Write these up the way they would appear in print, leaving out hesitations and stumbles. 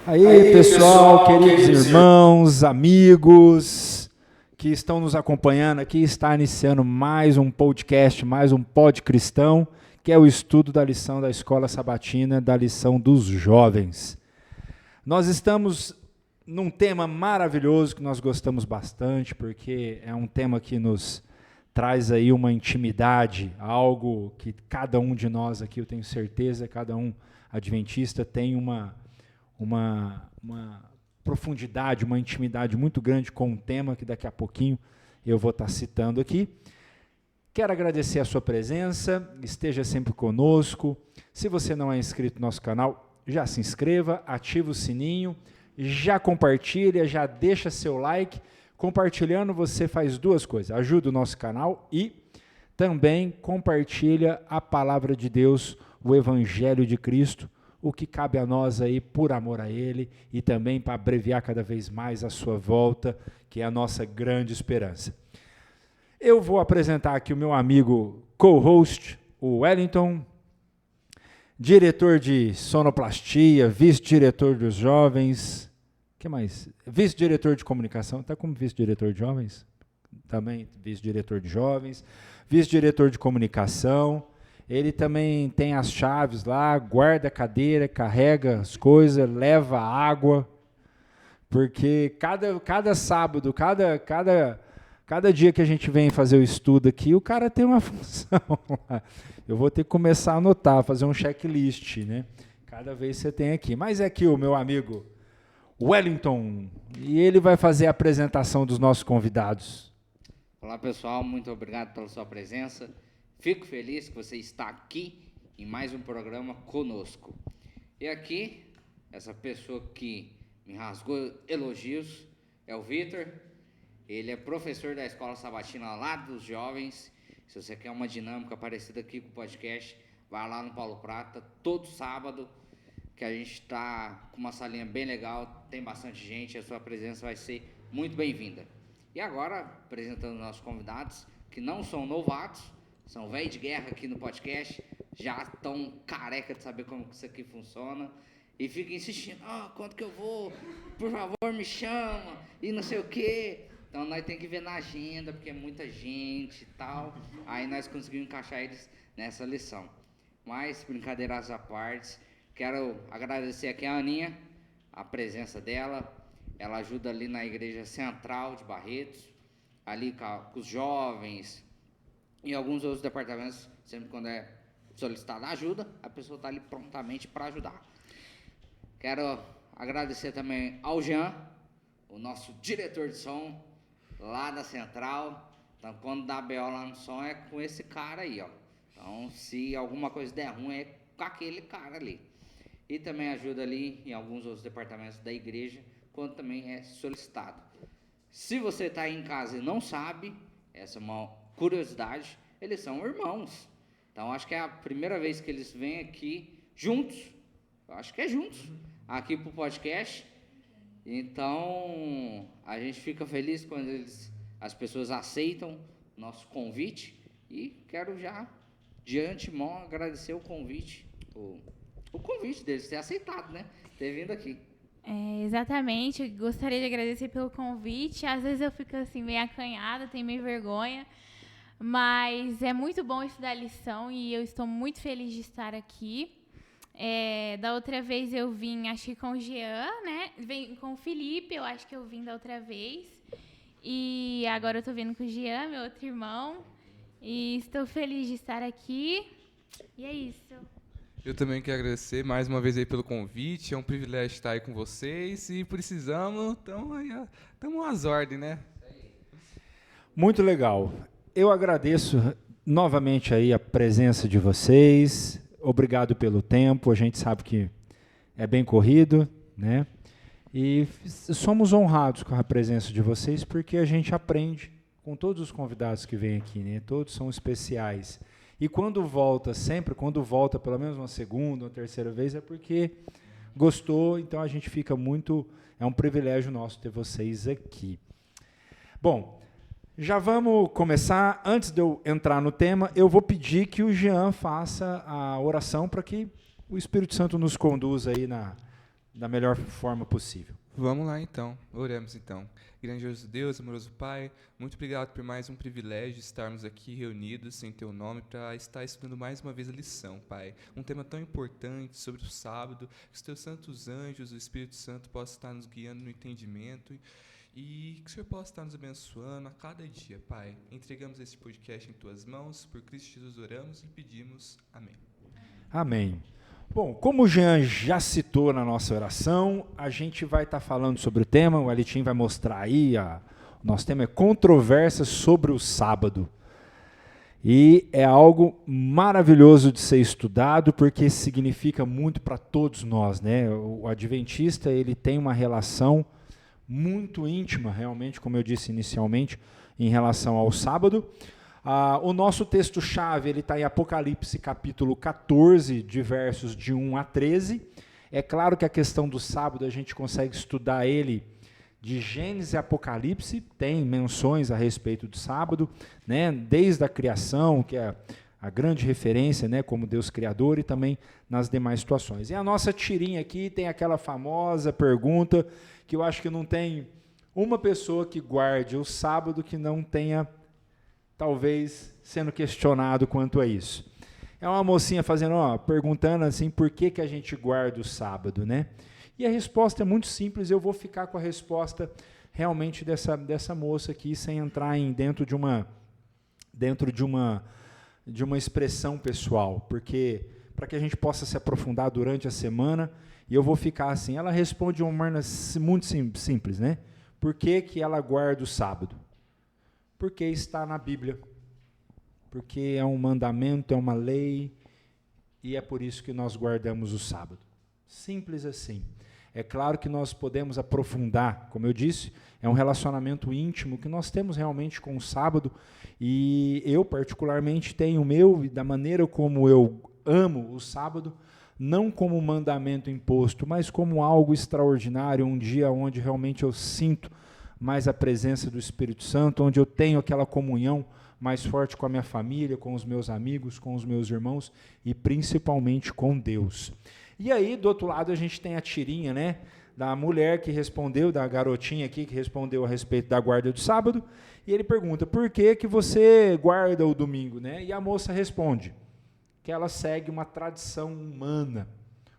Aí, pessoal, queridos irmãos, amigos que estão nos acompanhando aqui, está iniciando mais um podcast, mais um Pod Cristão, que é o estudo da lição da Escola Sabatina, da lição dos jovens. Nós estamos num tema maravilhoso que nós gostamos bastante, porque é um tema que nos traz aí uma intimidade, algo que cada um de nós aqui, eu tenho certeza, cada um adventista tem uma profundidade, uma intimidade muito grande com um tema que daqui a pouquinho eu vou estar citando aqui. Quero agradecer a sua presença, esteja sempre conosco. Se você não é inscrito no nosso canal, já se inscreva, ativa o sininho, já compartilha, já deixa seu like. Compartilhando você faz duas coisas, ajuda o nosso canal e também compartilha a palavra de Deus, o Evangelho de Cristo, o que cabe a nós aí por amor a Ele e também para abreviar cada vez mais a sua volta, que é a nossa grande esperança. Eu vou apresentar aqui o meu amigo co-host, o Wellington, diretor de sonoplastia, vice-diretor dos jovens, o que mais? Vice-diretor de comunicação, está como vice-diretor de jovens? Também vice-diretor de jovens, vice-diretor de comunicação. Ele também tem as chaves lá, guarda a cadeira, carrega as coisas, leva água, porque cada sábado, cada dia que a gente vem fazer o estudo aqui, o cara tem uma função. Eu vou ter que começar a anotar, fazer um checklist, né? Cada vez você tem aqui. Mas é aqui o meu amigo Wellington, e ele vai fazer a apresentação dos nossos convidados. Olá, pessoal, muito obrigado pela sua presença. Fico feliz que você está aqui em mais um programa conosco. E aqui, essa pessoa que me rasgou elogios é o Vitor. Ele é professor da Escola Sabatina lá dos jovens. Se você quer uma dinâmica parecida aqui com o podcast, vai lá no Paulo Prata, todo sábado, que a gente está com uma salinha bem legal, tem bastante gente, a sua presença vai ser muito bem-vinda. E agora, apresentando nossos convidados, que não são novatos, são velho de guerra aqui no podcast, já estão careca de saber como isso aqui funciona, e ficam insistindo, quanto que eu vou? Por favor, me chama, e não sei o quê. Então, nós temos que ver na agenda, porque é muita gente e tal, aí nós conseguimos encaixar eles nessa lição. Mas, brincadeiras à parte, quero agradecer aqui a Aninha, a presença dela. Ela ajuda ali na Igreja Central de Barretos, ali com os jovens e alguns outros departamentos. Sempre quando é solicitada ajuda, a pessoa está ali prontamente para ajudar. Quero agradecer também ao Jean, o nosso diretor de som lá da Central. Então, quando dá BO lá no som, é com esse cara aí, ó. Então, se alguma coisa der ruim, é com aquele cara ali. E também ajuda ali em alguns outros departamentos da igreja, quando também é solicitado. Se você está em casa e não sabe, essa é uma curiosidade, eles são irmãos. Então, acho que é a primeira vez que eles vêm aqui juntos, eu acho que é juntos, aqui para o podcast. Então, a gente fica feliz quando as pessoas aceitam nosso convite e quero já, de antemão, agradecer o convite, o convite deles ter aceitado, né? Ter vindo aqui. Exatamente, eu gostaria de agradecer pelo convite. Às vezes eu fico assim meio acanhada, tenho meio vergonha, mas é muito bom estudar a lição e eu estou muito feliz de estar aqui. Da outra vez eu vim, acho que com o Jean, né? Vim com o Felipe, eu acho que eu vim da outra vez. E agora eu estou vindo com o Jean, meu outro irmão. E estou feliz de estar aqui. E é isso. Eu também quero agradecer mais uma vez aí pelo convite. É um privilégio estar aí com vocês. E precisamos, estamos às ordens, né? Muito legal. Eu agradeço novamente aí a presença de vocês. Obrigado pelo tempo. A gente sabe que é bem corrido, né? E somos honrados com a presença de vocês, porque a gente aprende com todos os convidados que vêm aqui, né? Todos são especiais. E quando volta pelo menos uma segunda ou terceira vez, é porque gostou, então a gente fica muito... É um privilégio nosso ter vocês aqui. Bom, já vamos começar. Antes de eu entrar no tema, eu vou pedir que o Jean faça a oração para que o Espírito Santo nos conduza aí da melhor forma possível. Vamos lá então, oremos então. Grandioso Deus, amoroso Pai, muito obrigado por mais um privilégio de estarmos aqui reunidos em Teu nome para estar estudando mais uma vez a lição, Pai. Um tema tão importante sobre o sábado, que os Teus santos anjos, o Espírito Santo possa estar nos guiando no entendimento e que o Senhor possa estar nos abençoando a cada dia, Pai. Entregamos esse podcast em Tuas mãos, por Cristo Jesus oramos e pedimos. Amém. Amém. Bom, como o Jean já citou na nossa oração, a gente vai estar falando sobre o tema, o Alitim vai mostrar aí, o nosso tema é controvérsias sobre o sábado. E é algo maravilhoso de ser estudado, porque significa muito para todos nós, né? O adventista, ele tem uma relação muito íntima, realmente, como eu disse inicialmente, em relação ao sábado. O nosso texto-chave está em Apocalipse, capítulo 14, de versos de 1 a 13. É claro que a questão do sábado a gente consegue estudar ele de Gênesis e Apocalipse, tem menções a respeito do sábado, né, desde a criação, que é a grande referência, né, como Deus criador, e também nas demais situações. E a nossa tirinha aqui tem aquela famosa pergunta, que eu acho que não tem uma pessoa que guarde o sábado que não tenha talvez sendo questionado quanto a isso. É uma mocinha fazendo, perguntando assim, por que a gente guarda o sábado, né? E a resposta é muito simples, eu vou ficar com a resposta realmente dessa moça aqui, sem entrar dentro de uma expressão pessoal, porque para que a gente possa se aprofundar durante a semana, e eu vou ficar assim, ela responde de uma maneira muito simples, né? Por que ela guarda o sábado? Porque está na Bíblia, porque é um mandamento, é uma lei, e é por isso que nós guardamos o sábado. Simples assim. É claro que nós podemos aprofundar, como eu disse, é um relacionamento íntimo que nós temos realmente com o sábado, e eu particularmente tenho o meu, e da maneira como eu amo o sábado, não como um mandamento imposto, mas como algo extraordinário, um dia onde realmente eu sinto mais a presença do Espírito Santo, onde eu tenho aquela comunhão mais forte com a minha família, com os meus amigos, com os meus irmãos e principalmente com Deus. E aí, do outro lado, a gente tem a tirinha, né, da mulher que respondeu, da garotinha aqui que respondeu a respeito da guarda do sábado, e ele pergunta, por que você guarda o domingo, né? E a moça responde que ela segue uma tradição humana,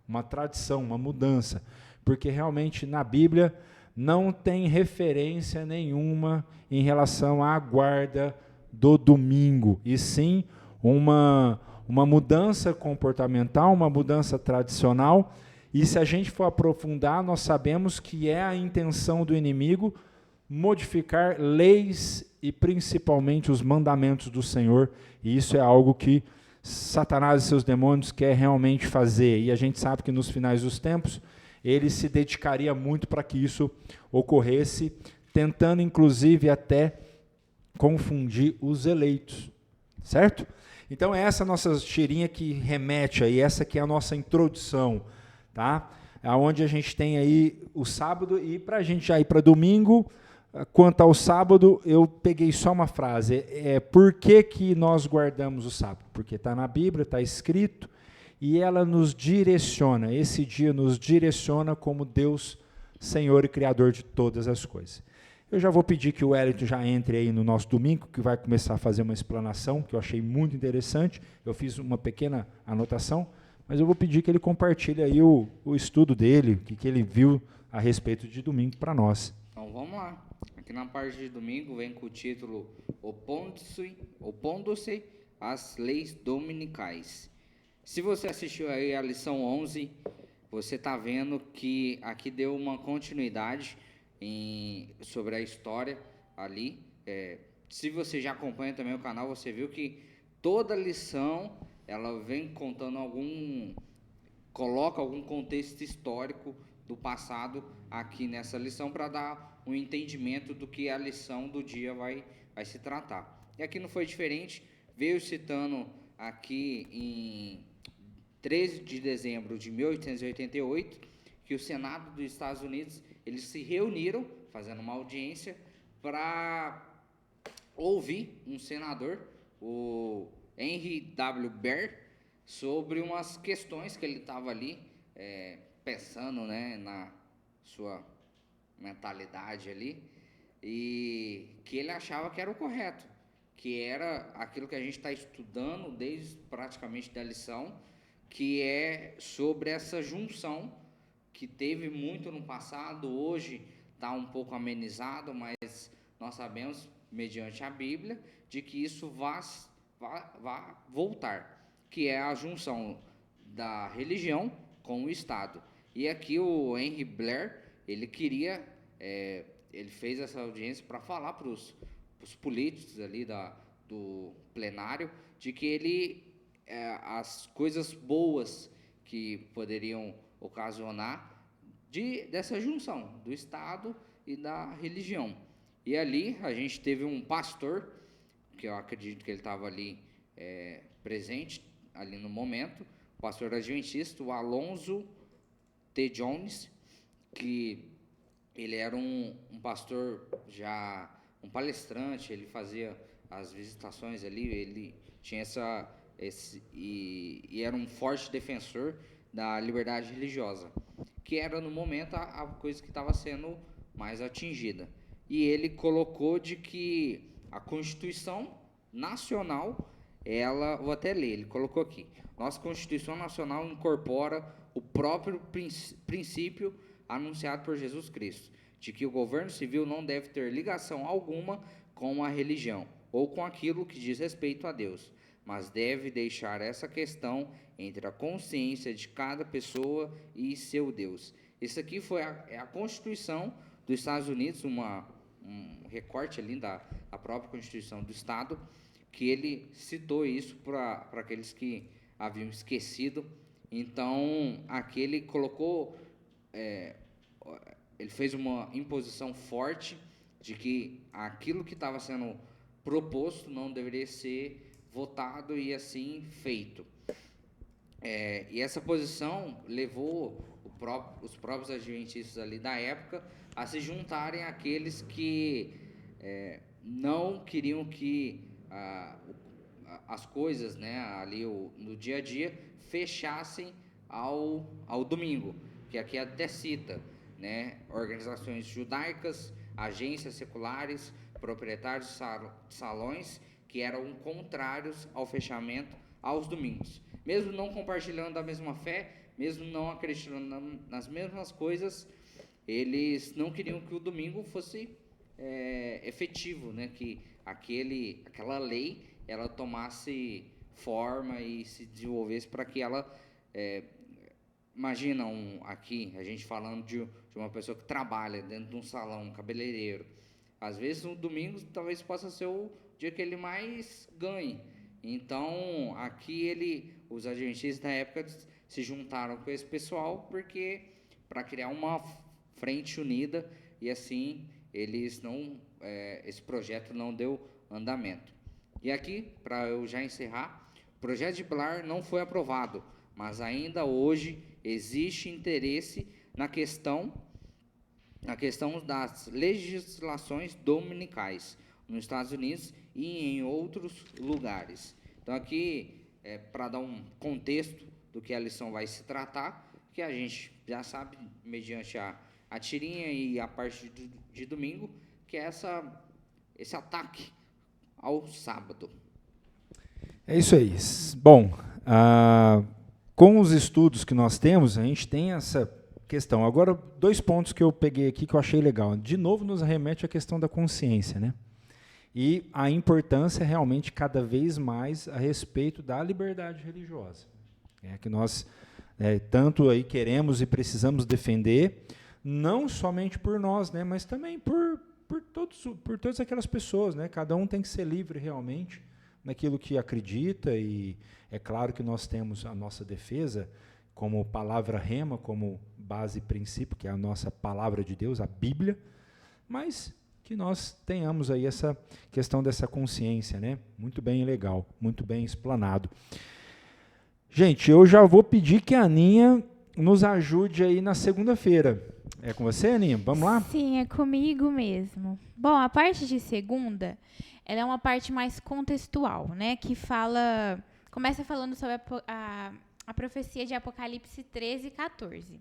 uma tradição, uma mudança, porque realmente na Bíblia não tem referência nenhuma em relação à guarda do domingo, e sim uma mudança comportamental, uma mudança tradicional, e se a gente for aprofundar, nós sabemos que é a intenção do inimigo modificar leis e principalmente os mandamentos do Senhor, e isso é algo que Satanás e seus demônios quer realmente fazer, e a gente sabe que nos finais dos tempos, ele se dedicaria muito para que isso ocorresse, tentando inclusive até confundir os eleitos, certo? Então é essa nossa tirinha que remete aí, essa que é a nossa introdução, tá? Onde a gente tem aí o sábado, e para a gente já ir para domingo, quanto ao sábado, eu peguei só uma frase, por que nós guardamos o sábado? Porque está na Bíblia, está escrito, e ela nos direciona, esse dia nos direciona como Deus, Senhor e Criador de todas as coisas. Eu já vou pedir que o Wellington já entre aí no nosso domingo, que vai começar a fazer uma explanação, que eu achei muito interessante, eu fiz uma pequena anotação, mas eu vou pedir que ele compartilhe aí o estudo dele, o que ele viu a respeito de domingo para nós. Então vamos lá. Aqui na parte de domingo vem com o título Opondo-se às leis dominicais. Se você assistiu aí a lição 11, você está vendo que aqui deu uma continuidade sobre a história ali. Se você já acompanha também o canal, você viu que toda lição ela vem contando coloca algum contexto histórico do passado aqui nessa lição para dar um entendimento do que a lição do dia vai se tratar. E aqui não foi diferente, veio citando aqui em 13 de dezembro de 1888, que o Senado dos Estados Unidos, eles se reuniram, fazendo uma audiência, para ouvir um senador, o Henry W. Barr, sobre umas questões que ele estava ali pensando, né, na sua mentalidade ali, e que ele achava que era o correto, que era aquilo que a gente está estudando desde praticamente da lição, que é sobre essa junção que teve muito no passado, hoje está um pouco amenizado, mas nós sabemos, mediante a Bíblia, de que isso vai voltar, que é a junção da religião com o Estado. E aqui o Henry Blair, ele queria, ele fez essa audiência para falar para os políticos ali do plenário, de que ele, as coisas boas que poderiam ocasionar dessa junção do Estado e da religião. E ali a gente teve um pastor, que eu acredito que ele estava ali presente, ali no momento, o pastor adventista, o Alonzo T. Jones, que ele era um pastor já, um palestrante, ele fazia as visitações ali, ele tinha e era um forte defensor da liberdade religiosa, que era no momento a coisa que estava sendo mais atingida. E ele colocou de que a Constituição Nacional, vou até ler, ele colocou aqui, nossa Constituição Nacional incorpora o próprio princípio anunciado por Jesus Cristo, de que o governo civil não deve ter ligação alguma com a religião, ou com aquilo que diz respeito a Deus, mas deve deixar essa questão entre a consciência de cada pessoa e seu Deus. Isso aqui foi a Constituição dos Estados Unidos, um recorte ali da própria Constituição do Estado, que ele citou isso para aqueles que haviam esquecido. Então, aqui ele colocou, ele fez uma imposição forte de que aquilo que estava sendo proposto não deveria ser votado e assim feito. E essa posição levou os próprios adventistas ali da época a se juntarem àqueles que não queriam que as coisas, né, ali no dia a dia fechassem ao domingo, que aqui até cita, né, organizações judaicas, agências seculares, proprietários de salões que eram contrários ao fechamento aos domingos. Mesmo não compartilhando a mesma fé, mesmo não acreditando nas mesmas coisas, eles não queriam que o domingo fosse efetivo, né? Que aquela lei ela tomasse forma e se desenvolvesse para que ela... imagina aqui, a gente falando de uma pessoa que trabalha dentro de um salão, um cabeleireiro. Às vezes, no domingo, talvez possa ser o dia que ele mais ganhe. Então, aqui os adventistas da época se juntaram com esse pessoal para criar uma frente unida, e assim esse projeto não deu andamento. E aqui, para eu já encerrar, o projeto de Blair não foi aprovado, mas ainda hoje existe interesse na questão das legislações dominicais nos Estados Unidos e em outros lugares. Então, aqui, para dar um contexto do que a lição vai se tratar, que a gente já sabe, mediante a tirinha e a parte de domingo, que é esse ataque ao sábado. É isso aí. Bom, com os estudos que nós temos, a gente tem essa questão. Agora, 2 pontos que eu peguei aqui que eu achei legal. De novo, nos remete à questão da consciência, né? E a importância realmente cada vez mais a respeito da liberdade religiosa. Que nós tanto aí queremos e precisamos defender, não somente por nós, né, mas também por todas aquelas pessoas, né? Cada um tem que ser livre realmente naquilo que acredita, e é claro que nós temos a nossa defesa como palavra rema, como base e princípio, que é a nossa palavra de Deus, a Bíblia, mas que nós tenhamos aí essa questão dessa consciência, né? Muito bem, legal, muito bem explanado. Gente, eu já vou pedir que a Aninha nos ajude aí na segunda-feira. É com você, Aninha? Vamos lá? Sim, é comigo mesmo. Bom, a parte de segunda, ela é uma parte mais contextual, né? Que começa falando sobre a profecia de Apocalipse 13 e 14.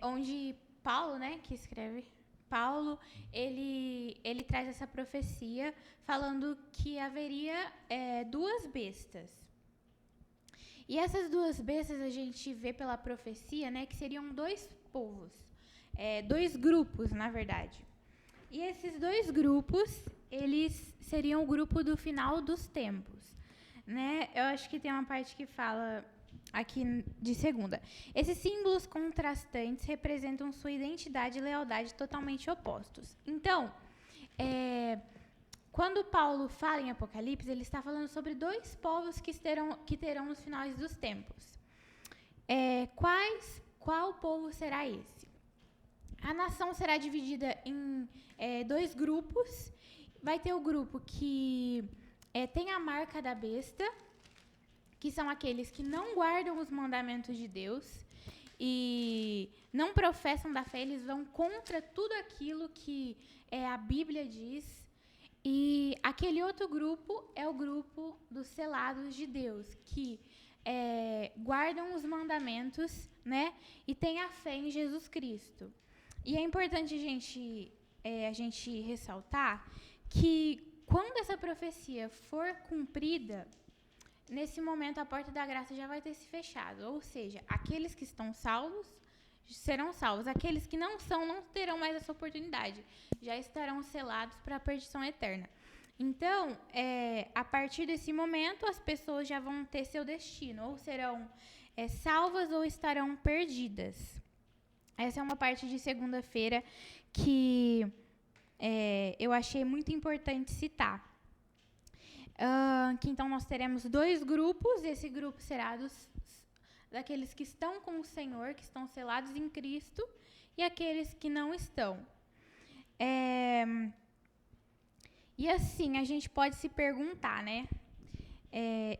onde Paulo, né, que escreve, Paulo, ele traz essa profecia falando que haveria 2 bestas. E essas 2 bestas a gente vê pela profecia, né, que seriam 2 povos, 2 grupos, na verdade. E esses 2 grupos, eles seriam o grupo do final dos tempos, né? Eu acho que tem uma parte que fala aqui de 2ª. Esses símbolos contrastantes representam sua identidade e lealdade totalmente opostos. Então, quando Paulo fala em Apocalipse, ele está falando sobre 2 povos que terão nos finais dos tempos. Qual povo será esse? A nação será dividida em 2 grupos. Vai ter o grupo que tem a marca da besta, que são aqueles que não guardam os mandamentos de Deus e não professam da fé, eles vão contra tudo aquilo que a Bíblia diz. E aquele outro grupo é o grupo dos selados de Deus, que guardam os mandamentos, né, e têm a fé em Jesus Cristo. E é importante a gente ressaltar que quando essa profecia for cumprida, nesse momento a porta da graça já vai ter se fechado. Ou seja, aqueles que estão salvos serão salvos. Aqueles que não são, não terão mais essa oportunidade. Já estarão selados para a perdição eterna. Então, a partir desse momento, as pessoas já vão ter seu destino. Ou serão salvas ou estarão perdidas. Essa é uma parte de segunda-feira que eu achei muito importante citar. Que então nós teremos 2 grupos. Esse grupo será daqueles que estão com o Senhor, que estão selados em Cristo, e aqueles que não estão. E assim, a gente pode se perguntar, né?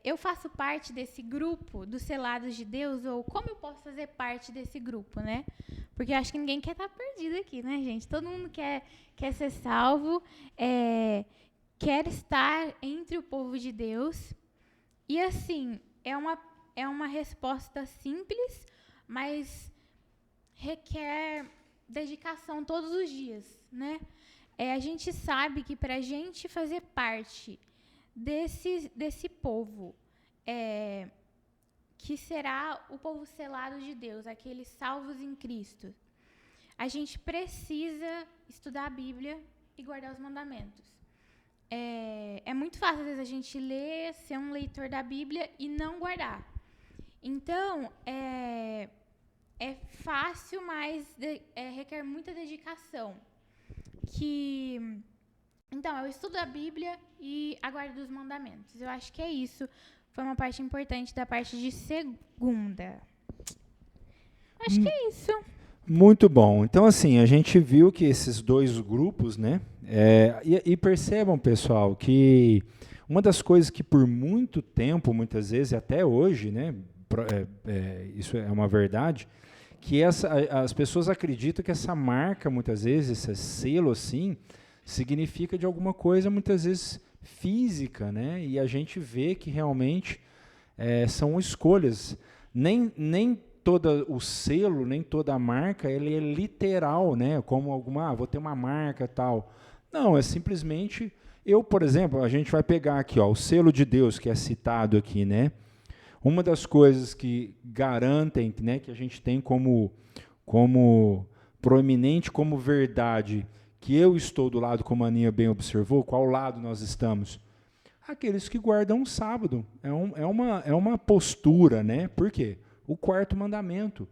Eu faço parte desse grupo dos selados de Deus, ou como eu posso fazer parte desse grupo, né? Porque eu acho que ninguém quer estar perdido aqui, né, gente? Todo mundo quer ser salvo, quer estar entre o povo de Deus. E assim, é uma resposta simples, mas requer dedicação todos os dias, né? A gente sabe que para a gente fazer parte desse povo, que será o povo selado de Deus, aqueles salvos em Cristo, a gente precisa estudar a Bíblia e guardar os mandamentos. É muito fácil, às vezes, a gente ler, ser um leitor da Bíblia e não guardar. Então, é fácil, mas requer muita dedicação. Então, eu estudo a Bíblia e aguardo os mandamentos. Eu acho que é isso. Foi uma parte importante da parte de segunda. Acho que é isso. Muito bom. Então, assim, a gente viu que esses 2 grupos, né? E percebam, pessoal, que uma das coisas que por muito tempo, muitas vezes, até hoje, né? Isso é uma verdade, que as pessoas acreditam que essa marca, muitas vezes, esse selo, assim, significa de alguma coisa, muitas vezes, física, né? E a gente vê que realmente são escolhas. Nem todo o selo, nem toda a marca, ele é literal, né? Como vou ter uma marca tal. Não, é simplesmente, por exemplo, a gente vai pegar aqui, o selo de Deus, que é citado aqui, né? Uma das coisas que garantem, né, que a gente tem como proeminente, como verdade, que eu estou do lado, como a Aninha bem observou, qual lado nós estamos? Aqueles que guardam o sábado. É uma postura, né? Por quê? O 4º mandamento.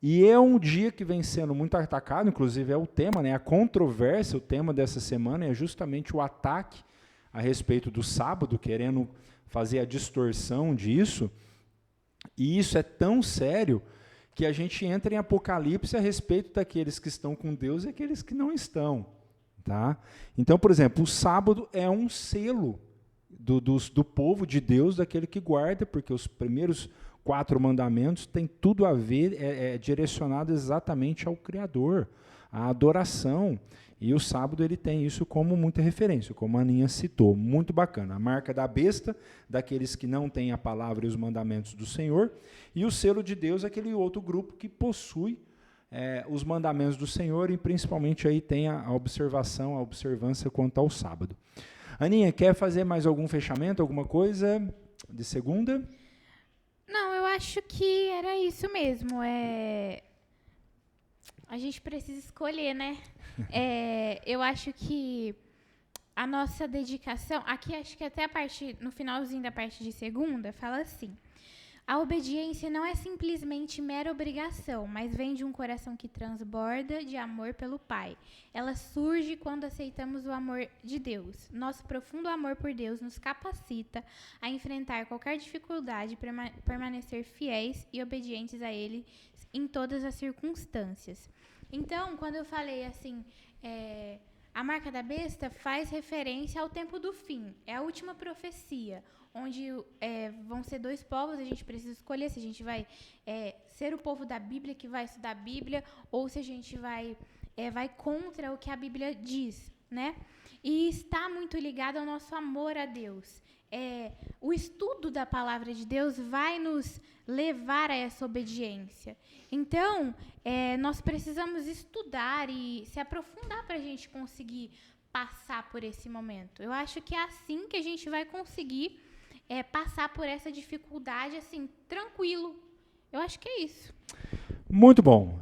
E é um dia que vem sendo muito atacado, inclusive é o tema, né? A controvérsia, o tema dessa semana é justamente o ataque a respeito do sábado, querendo fazer a distorção disso. E isso é tão sério que a gente entra em Apocalipse a respeito daqueles que estão com Deus e aqueles que não estão. Tá? Então, por exemplo, o sábado é um selo do povo de Deus, daquele que guarda, porque os primeiros 4 mandamentos têm tudo a ver, direcionado exatamente ao Criador, à adoração. E o sábado ele tem isso como muita referência, como a Aninha citou. Muito bacana. A marca da besta, daqueles que não têm a palavra e os mandamentos do Senhor, e o selo de Deus, aquele outro grupo que possui os mandamentos do Senhor e principalmente aí tem a observação, a observância quanto ao sábado. Aninha, quer fazer mais algum fechamento, alguma coisa de segunda? Não, eu acho que era isso mesmo. A gente precisa escolher, né? Eu acho que a nossa dedicação... Aqui, acho que até no finalzinho da parte de segunda, fala assim: a obediência não é simplesmente mera obrigação, mas vem de um coração que transborda de amor pelo Pai. Ela surge quando aceitamos o amor de Deus. Nosso profundo amor por Deus nos capacita a enfrentar qualquer dificuldade e permanecer fiéis e obedientes a Ele em todas as circunstâncias. Então, quando eu falei assim, a marca da besta faz referência ao tempo do fim. É a última profecia, onde vão ser 2 povos, a gente precisa escolher se a gente vai ser o povo da Bíblia, que vai estudar a Bíblia, ou se a gente vai contra o que a Bíblia diz, né? E está muito ligado ao nosso amor a Deus. O estudo da palavra de Deus vai nos levar a essa obediência. Então, nós precisamos estudar e se aprofundar para a gente conseguir passar por esse momento. Eu acho que é assim que a gente vai conseguir passar por essa dificuldade, assim, tranquilo. Eu acho que é isso. Muito bom.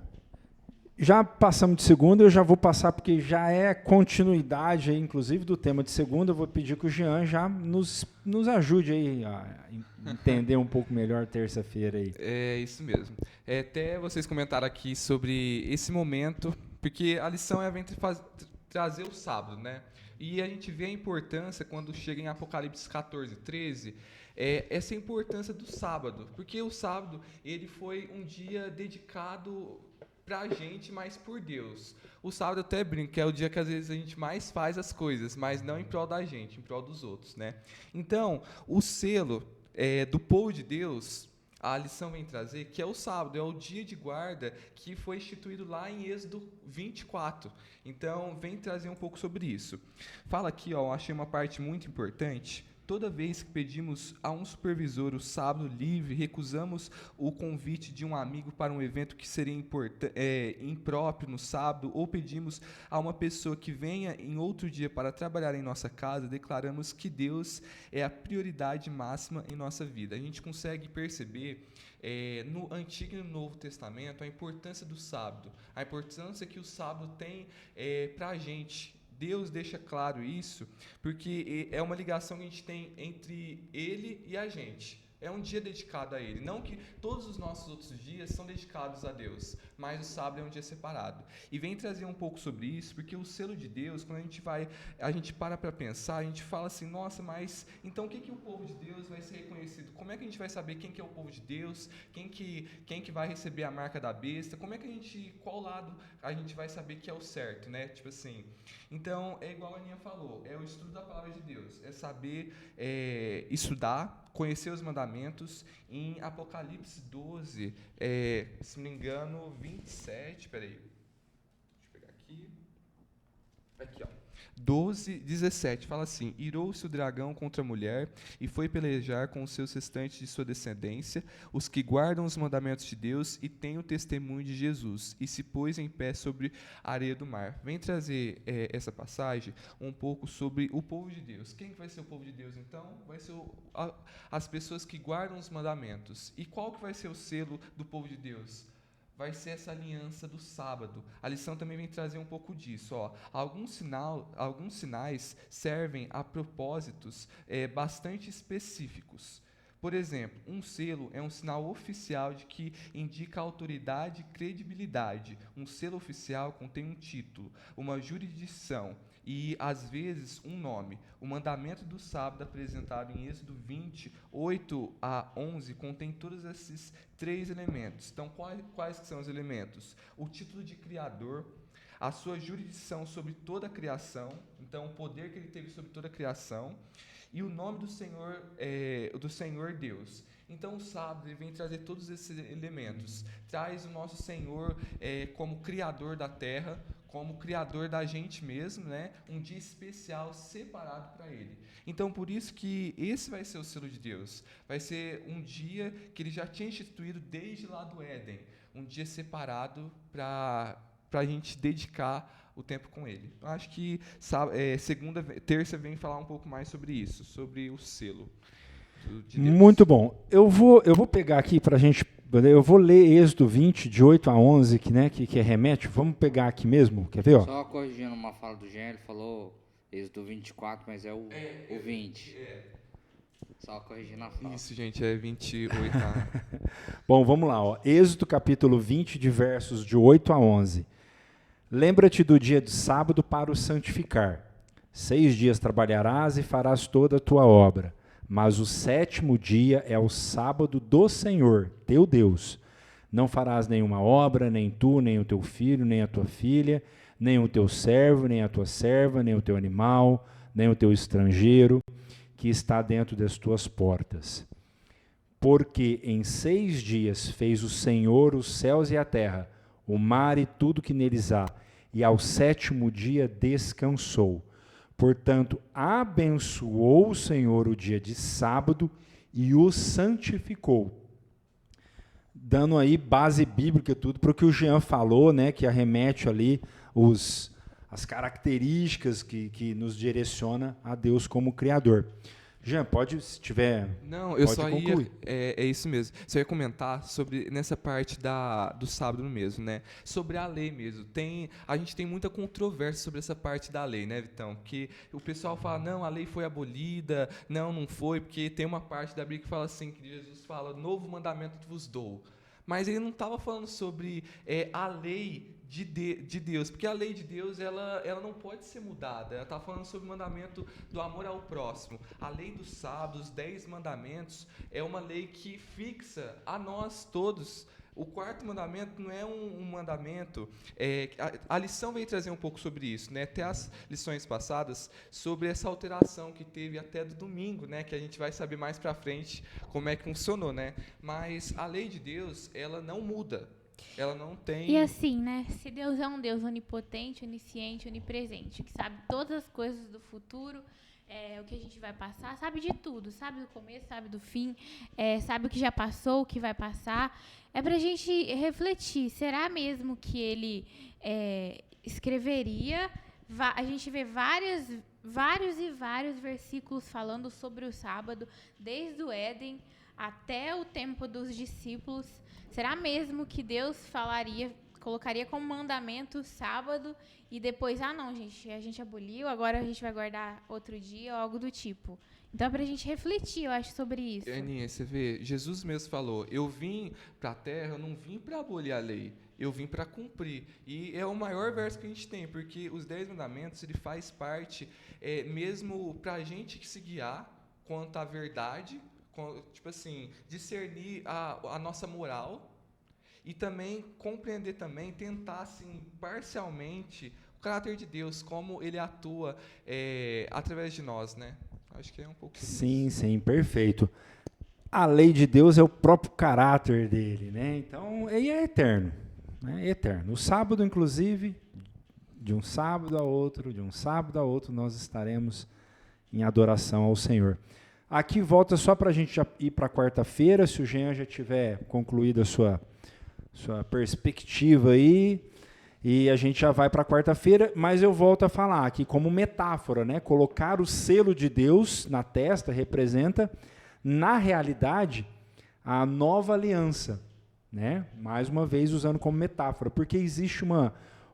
Já passamos de segunda, eu já vou passar, porque já é continuidade, aí, inclusive, do tema de segunda. Eu vou pedir que o Jean já nos ajude aí a entender um pouco melhor terça-feira aí. É isso mesmo. Até vocês comentaram aqui sobre esse momento, porque a lição vem trazer o sábado, né? E a gente vê a importância, quando chega em Apocalipse 14, 13, essa importância do sábado. Porque o sábado, ele foi um dia dedicado para a gente, mas por Deus. O sábado, eu até brinco, que é o dia que às vezes a gente mais faz as coisas, mas não em prol da gente, em prol dos outros, né? Então, o selo do povo de Deus, a lição vem trazer que é o sábado, é o dia de guarda que foi instituído lá em Êxodo 24. Então, vem trazer um pouco sobre isso. Fala aqui, achei uma parte muito importante. Toda vez que pedimos a um supervisor o sábado livre, recusamos o convite de um amigo para um evento que seria impróprio no sábado, ou pedimos a uma pessoa que venha em outro dia para trabalhar em nossa casa, declaramos que Deus é a prioridade máxima em nossa vida. A gente consegue perceber no Antigo e no Novo Testamento a importância do sábado, a importância que o sábado tem para a gente. Deus deixa claro isso, porque é uma ligação que a gente tem entre Ele e a gente. É um dia dedicado a Ele. Não que todos os nossos outros dias são dedicados a Deus, mas o sábado é um dia separado. E vem trazer um pouco sobre isso, porque o selo de Deus, quando a gente para pensar, a gente fala assim, nossa, mas então o que o povo de Deus vai ser reconhecido? Como é que a gente vai saber quem que é o povo de Deus? Quem que vai receber a marca da besta? Qual lado a gente vai saber que é o certo, né? Tipo assim. Então, é igual a Aninha falou, é o estudo da palavra de Deus, é saber estudar, conhecer os mandamentos. Em Apocalipse 12, se não me engano, 27, peraí, deixa eu pegar aqui, ó. 12, 17, fala assim: irou-se o dragão contra a mulher e foi pelejar com os seus restantes de sua descendência, os que guardam os mandamentos de Deus e têm o testemunho de Jesus, e se pôs em pé sobre a areia do mar. Vem trazer essa passagem um pouco sobre o povo de Deus. Quem vai ser o povo de Deus, então? Vai ser as pessoas que guardam os mandamentos. E qual que vai ser o selo do povo de Deus? Vai ser essa aliança do sábado. A lição também vem trazer um pouco disso. Alguns sinais servem a propósitos bastante específicos. Por exemplo, um selo é um sinal oficial de que indica autoridade e credibilidade. Um selo oficial contém um título, uma jurisdição e, às vezes, um nome. O mandamento do sábado, apresentado em Êxodo 20, 8 a 11, contém todos esses 3 elementos. Então, quais são os elementos? O título de criador, a sua jurisdição sobre toda a criação, então o poder que ele teve sobre toda a criação, e o nome do Senhor Deus. Então, o sábado ele vem trazer todos esses elementos. Traz o nosso Senhor como Criador da terra, como criador da gente mesmo, né? Um dia especial separado para Ele. Então, por isso que esse vai ser o selo de Deus. Vai ser um dia que Ele já tinha instituído desde lá do Éden. Um dia separado para a gente dedicar o tempo com Ele. Eu acho que terça vem falar um pouco mais sobre isso, sobre o selo de Deus. Muito bom. Eu vou pegar aqui para a gente. Eu vou ler Êxodo 20, de 8 a 11, que remete. Vamos pegar aqui mesmo, quer ver? Ó? Só corrigindo uma fala do Jean, ele falou Êxodo 24, mas é o 20. Só corrigindo a fala. Isso, gente, é 28. Bom, vamos lá. Ó. Êxodo capítulo 20, de versos de 8 a 11. Lembra-te do dia de sábado para o santificar. 6 dias trabalharás e farás toda a tua obra. Mas o 7º dia é o sábado do Senhor, teu Deus. Não farás nenhuma obra, nem tu, nem o teu filho, nem a tua filha, nem o teu servo, nem a tua serva, nem o teu animal, nem o teu estrangeiro, que está dentro das tuas portas. Porque em 6 dias fez o Senhor os céus e a terra, o mar e tudo que neles há, e ao 7º dia descansou. Portanto, abençoou o Senhor o dia de sábado e o santificou. Dando aí base bíblica tudo para o que o Jean falou, né, que arremete ali as características que nos direciona a Deus como Criador. Jean, pode, se tiver. Não, eu pode só concluir. ia. É isso mesmo. Só ia comentar sobre nessa parte do sábado mesmo, né? Sobre a lei mesmo. A gente tem muita controvérsia sobre essa parte da lei, né, Vitão? Porque o pessoal fala, não, a lei foi abolida, não foi, porque tem uma parte da Bíblia que fala assim, que Jesus fala, novo mandamento vos dou. Mas ele não estava falando sobre a lei de Deus, porque a lei de Deus ela não pode ser mudada. Ela está falando sobre o mandamento do amor ao próximo. A lei do sábado, os 10 mandamentos, é uma lei que fixa a nós todos. O 4º mandamento não é um mandamento. A lição veio trazer um pouco sobre isso, né? Até as lições passadas sobre essa alteração que teve até do domingo, né? Que a gente vai saber mais para frente como é que funcionou, né? Mas a lei de Deus, ela não muda. Ela não tem... E assim, né? Se Deus é um Deus onipotente, onisciente, onipresente, que sabe todas as coisas do futuro, o que a gente vai passar, sabe de tudo, sabe do começo, sabe do fim, sabe o que já passou, o que vai passar, é pra gente refletir, será mesmo que ele escreveria? A gente vê vários versículos falando sobre o sábado, desde o Éden até o tempo dos discípulos. Será mesmo que Deus colocaria como mandamento o sábado e depois, não, gente, a gente aboliu, agora a gente vai guardar outro dia ou algo do tipo? Então é pra gente refletir, eu acho, sobre isso. Aninha, você vê, Jesus mesmo falou, eu vim para a terra, eu não vim para abolir a lei, eu vim para cumprir. E é o maior verso que a gente tem, porque os 10 mandamentos, ele faz parte, mesmo para a gente se guiar quanto à verdade, tipo assim, discernir a nossa moral e também compreender também, tentar assim, parcialmente o caráter de Deus, como ele atua através de nós, né? Acho que é um pouco Sim, isso. sim, perfeito. A lei de Deus é o próprio caráter dele, né? Então, ele é eterno, né? É eterno. O sábado, inclusive, de um sábado a outro, nós estaremos em adoração ao Senhor. Aqui volta só para a gente já ir para quarta-feira, se o Jean já tiver concluído a sua perspectiva aí, e a gente já vai para quarta-feira, mas eu volto a falar aqui como metáfora, né? Colocar o selo de Deus na testa representa, na realidade, a nova aliança, né? Mais uma vez usando como metáfora, porque existe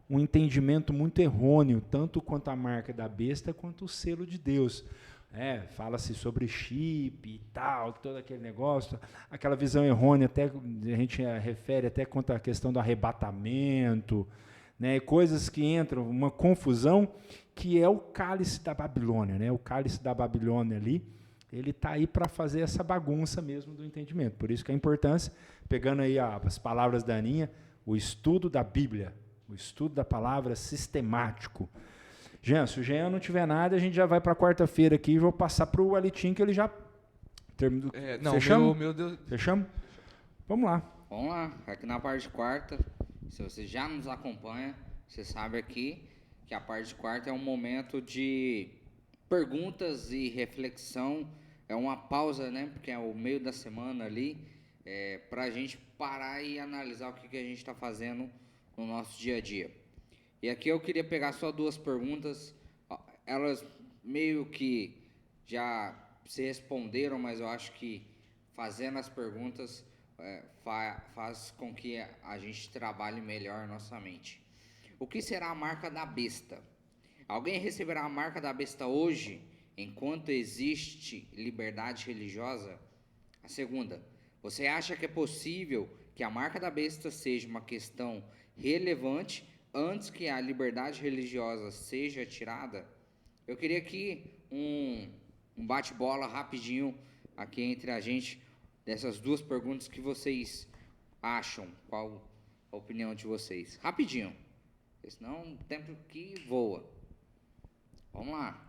um entendimento muito errôneo, tanto quanto a marca da besta, quanto o selo de Deus. Fala-se sobre chip e tal, todo aquele negócio, aquela visão errônea, até a gente refere até quanto à questão do arrebatamento, né, coisas que entram, uma confusão, que é o cálice da Babilônia, né, o cálice da Babilônia ali, ele está aí para fazer essa bagunça mesmo do entendimento, por isso que a importância, pegando aí as palavras da Aninha, o estudo da Bíblia, o estudo da palavra sistemático. Jean, se o Jean não tiver nada, a gente já vai para quarta-feira aqui e vou passar para o Alitinho, que ele já terminou. Fechamos? Meu Deus. Fechamos? Vamos lá. Vamos lá, aqui na parte de quarta, se você já nos acompanha, Você sabe aqui que a parte de quarta é um momento de perguntas e reflexão, é uma pausa, né? Porque é o meio da semana ali, para a gente parar e analisar o que a gente está fazendo no nosso dia a dia. E aqui eu queria pegar só duas perguntas, elas meio que já se responderam, mas eu acho que fazendo as perguntas faz com que a gente trabalhe melhor a nossa mente. O que será a marca da besta? Alguém receberá a marca da besta hoje, enquanto existe liberdade religiosa? A segunda, você acha que é possível que a marca da besta seja uma questão relevante antes que a liberdade religiosa seja tirada? Eu queria aqui um bate-bola rapidinho aqui entre a gente, dessas duas perguntas que vocês acham, qual a opinião de vocês. Rapidinho, senão o tempo que voa. Vamos lá.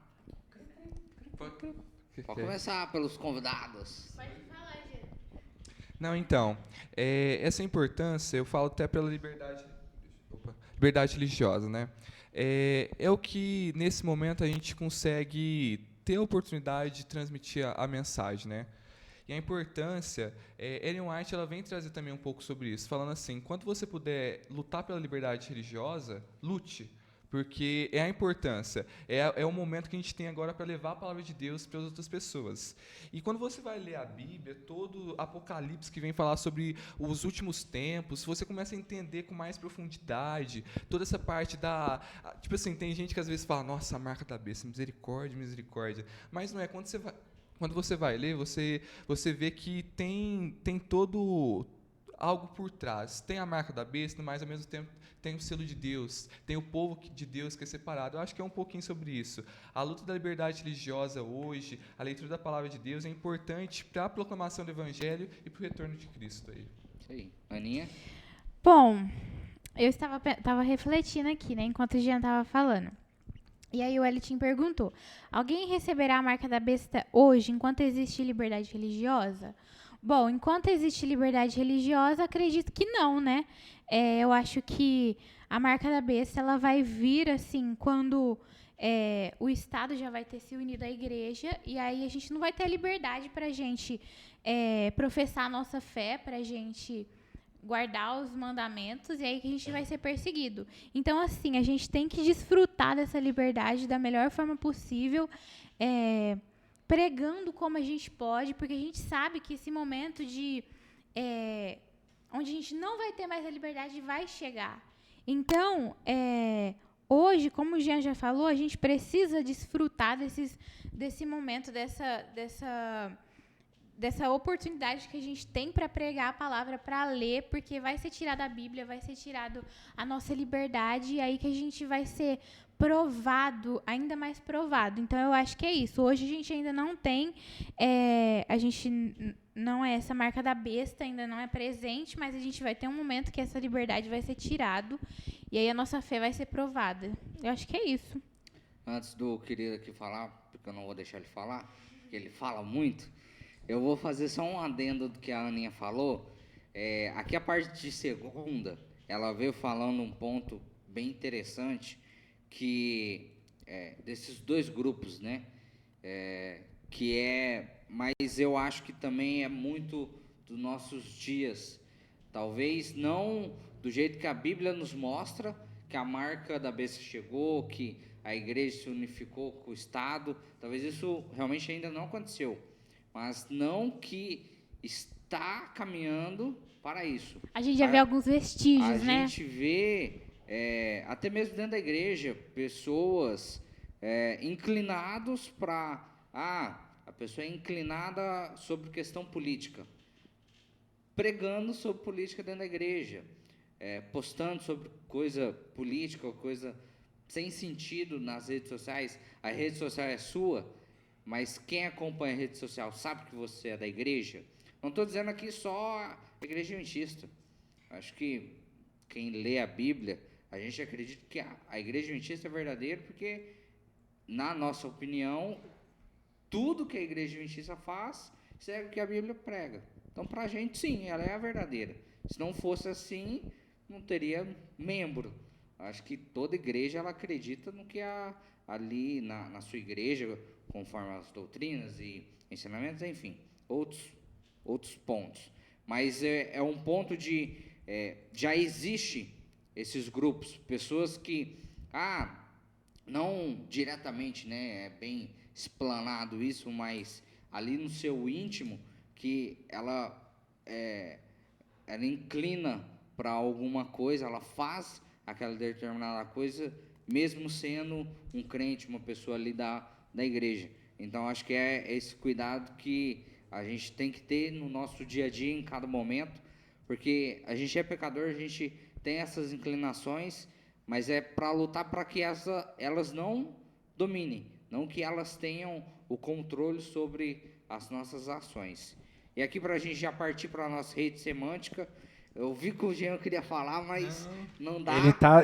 Pode começar pelos convidados. Pode falar, Gê. Não, então, essa importância, eu falo até pela liberdade religiosa, né? É o que, nesse momento, a gente consegue ter a oportunidade de transmitir a mensagem, né? E a importância, Ellen White ela vem trazer também um pouco sobre isso, falando assim, enquanto você puder lutar pela liberdade religiosa, lute, porque é a importância, é o momento que a gente tem agora para levar a palavra de Deus para as outras pessoas. E quando você vai ler a Bíblia, todo Apocalipse que vem falar sobre os últimos tempos, você começa a entender com mais profundidade toda essa parte da... Tipo assim, tem gente que às vezes fala, nossa, a marca da besta, misericórdia, misericórdia. Mas não é, quando você vai ler, você vê que tem todo algo por trás. Tem a marca da besta, mas ao mesmo tempo tem o selo de Deus, tem o povo de Deus que é separado. Eu acho que é um pouquinho sobre isso. A luta da liberdade religiosa hoje, a leitura da palavra de Deus é importante para a proclamação do Evangelho e para o retorno de Cristo. Isso aí. Aninha? Bom, eu estava refletindo aqui, né, enquanto o Jean estava falando. E aí o Elitinho perguntou, alguém receberá a marca da besta hoje, enquanto existe liberdade religiosa? Bom, enquanto existe liberdade religiosa, acredito que não, né? Eu acho que a marca da besta ela vai vir, assim, quando o Estado já vai ter se unido à igreja, e aí a gente não vai ter a liberdade para a gente professar a nossa fé, para a gente guardar os mandamentos, e aí que a gente vai ser perseguido. Então, assim, a gente tem que desfrutar dessa liberdade da melhor forma possível, pregando como a gente pode, porque a gente sabe que esse momento de onde a gente não vai ter mais a liberdade vai chegar. Então, hoje, como o Jean já falou, a gente precisa desfrutar desse momento, dessa oportunidade que a gente tem para pregar a palavra, para ler, porque vai ser tirada a Bíblia, vai ser tirado a nossa liberdade, e aí que a gente vai ser provado, ainda mais provado. Então, eu acho que é isso. Hoje a gente ainda não tem, a gente não é essa marca da besta, ainda não é presente, mas a gente vai ter um momento que essa liberdade vai ser tirado, e aí a nossa fé vai ser provada. Eu acho que é isso. Antes do querido aqui falar, porque eu não vou deixar ele falar, porque ele fala muito, eu vou fazer só um adendo do que a Aninha falou. Aqui a parte de segunda, ela veio falando um ponto bem interessante, que desses dois grupos, né? Mas eu acho que também é muito dos nossos dias. Talvez não do jeito que a Bíblia nos mostra, que a marca da besta chegou, que a igreja se unificou com o Estado. Talvez isso realmente ainda não aconteceu, mas não que está caminhando para isso. A gente já vê alguns vestígios, né? A gente vê, até mesmo dentro da igreja, pessoas inclinados para... a pessoa é inclinada sobre questão política, pregando sobre política dentro da igreja, postando sobre coisa política, coisa sem sentido nas redes sociais. A rede social é sua, mas quem acompanha a rede social sabe que você é da igreja? Não estou dizendo aqui só a igreja adventista. Acho que quem lê a Bíblia, a gente acredita que a igreja adventista é verdadeira, porque, na nossa opinião, tudo que a igreja adventista faz segue o que a Bíblia prega. Então, para a gente, sim, ela é a verdadeira. Se não fosse assim, não teria membro Acho que toda igreja ela acredita no que ali na sua igreja, conforme as doutrinas e ensinamentos, enfim, outros pontos. Mas é um ponto de já existe esses grupos, pessoas que não diretamente, né, é bem explanado isso, mas ali no seu íntimo que ela inclina para alguma coisa, ela faz aquela determinada coisa, mesmo sendo um crente, uma pessoa ali da igreja. Então, acho que é esse cuidado que a gente tem que ter no nosso dia a dia, em cada momento, porque a gente é pecador, a gente tem essas inclinações, mas é para lutar para que elas não dominem, não que elas tenham o controle sobre as nossas ações. E aqui, para a gente já partir para a nossa rede semântica, eu vi que o Jean queria falar, mas não dá.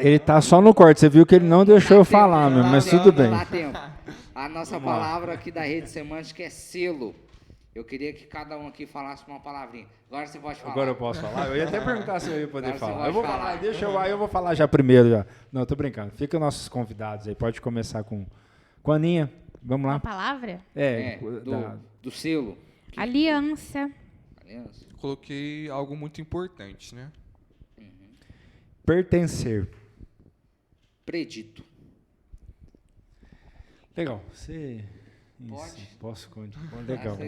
Ele tá só no corte, você viu que ele não deixou eu falar, não mas tempo, tudo bem. Não dá tempo. A nossa palavra aqui da rede semântica é selo. Eu queria que cada um aqui falasse uma palavrinha. Agora você pode falar. Agora eu posso falar? Eu ia até perguntar se eu ia poder Agora você falar. pode Eu vou falar. falar, eu vou falar já primeiro. Já. Não, tô brincando. Fica os nossos convidados aí, pode começar com a Aninha. Vamos lá. Uma palavra? Do selo. Aliança. Aliança. Coloquei algo muito importante, né? Pertencer. Predito. Legal. Você... Pode? Isso, posso continuar? Legal.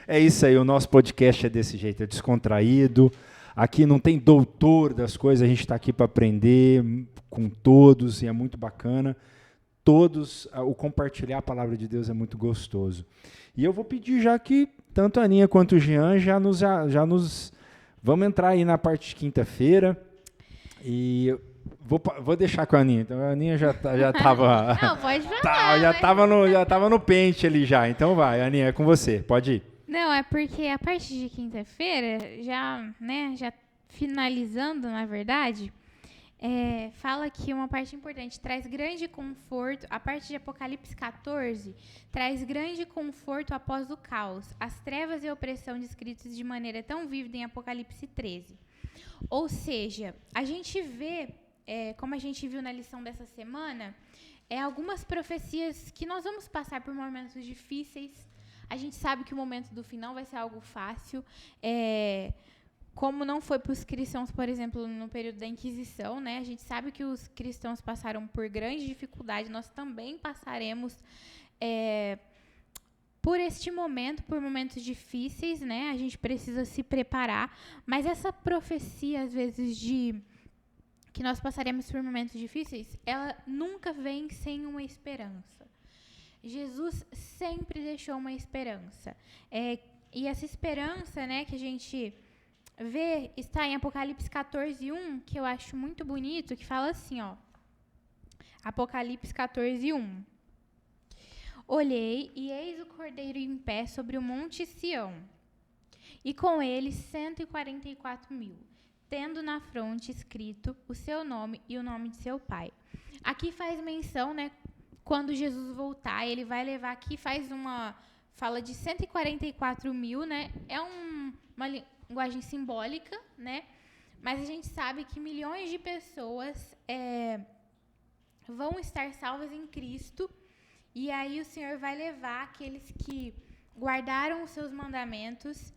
Ah, É isso aí, o nosso podcast é desse jeito, é descontraído. Aqui não tem doutor das coisas, a gente está aqui para aprender com todos e é muito bacana. O compartilhar a palavra de Deus é muito gostoso. E eu vou pedir já que tanto a Aninha quanto o Jean já nos vamos entrar aí na parte de quinta-feira e vou deixar com a Aninha. Então a Aninha já estava Não, pode falar. já tava no pente ali já. Então vai, Aninha, é com você. Pode ir. Não, é porque a parte de quinta-feira, já finalizando, na verdade, fala que uma parte importante traz grande conforto. A parte de Apocalipse 14 traz grande conforto após o caos, as trevas e a opressão descritos de maneira tão vívida em Apocalipse 13. Ou seja, a gente vê, como a gente viu na lição dessa semana, algumas profecias que nós vamos passar por momentos difíceis. A gente sabe que o momento do fim não vai ser algo fácil, como não foi para os cristãos, por exemplo, no período da Inquisição, né? A gente sabe que os cristãos passaram por grande dificuldade, nós também passaremos por este momento, por momentos difíceis, né? A gente precisa se preparar, mas essa profecia, às vezes, que nós passaremos por momentos difíceis, ela nunca vem sem uma esperança. Jesus sempre deixou uma esperança. E essa esperança, né, que a gente vê, está em Apocalipse 14:1, que eu acho muito bonito, que fala assim, ó. Apocalipse 14:1. Olhei, e eis o Cordeiro em pé sobre o monte Sião, e com ele 144.000, tendo na fronte escrito o seu nome e o nome de seu pai. Aqui faz menção, né, quando Jesus voltar, ele vai levar aqui, fala de 144.000, né? É uma linguagem simbólica, né? Mas a gente sabe que milhões de pessoas vão estar salvas em Cristo, e aí o Senhor vai levar aqueles que guardaram os seus mandamentos